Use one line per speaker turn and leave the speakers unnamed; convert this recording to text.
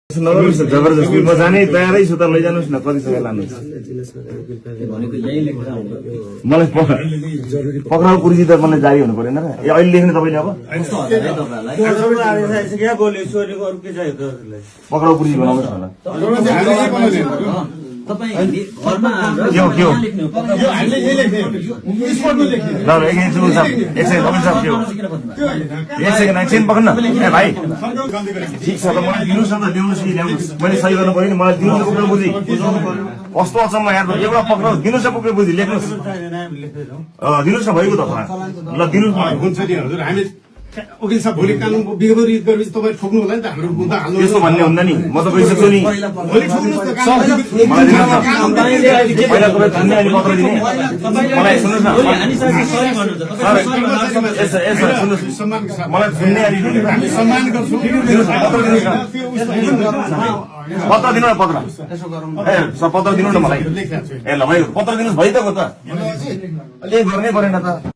नगर्नुहोस् न जबरजस्ती म जाने तयारै छु त लैजानुहोस् न कति समय लानुहोस् मलाई पक्राउ पुर्जी त मलाई जारी हुनु पर्दैन र ए अहिले लेख्ने तपाईँले अब पक्राउ पुर्जी बनाउनुहोस् न एकछिन पक्न ए भाइ ठिक छ त मलाई दिनुहोस् न त ल्याउनुहोस् कि ल्याउनुहोस् मैले सही गर्नु पऱ्यो नि मलाई दिनुहोस् न पक्राउ पुर्जी कस्तो अचम्म यहाँ एउटा पक्राउ दिनुहोस् न पक्राउ पुर्जी लेख्नुहोस् दिनुहोस् न भइगयो त ल दिनुहोस् न
हुन्छ नि हजुर हामी वकिल साहब भोलि कानुन विपरीत गरेपछि तपाईँ ठोक्नु होला नि त हाम्रो मुद्दा हाल्नु
त्यस्तो भन्ने हुन्न नि म त गइसक्छु नि
भोलि ठोक्नुहोस् न
पहिला तपाईँ धन्य अहिले पत्र दिने मलाई सुन्नुहोस् न सुन्नुहोस् मलाई सुन्ने
हामी सम्मान गर्छौँ
पत्र दिनु न पत्र ए पत्र दिनु न मलाई ए ल भाइ पत्र दिनुहोस् भइ त के गर्नै परेन त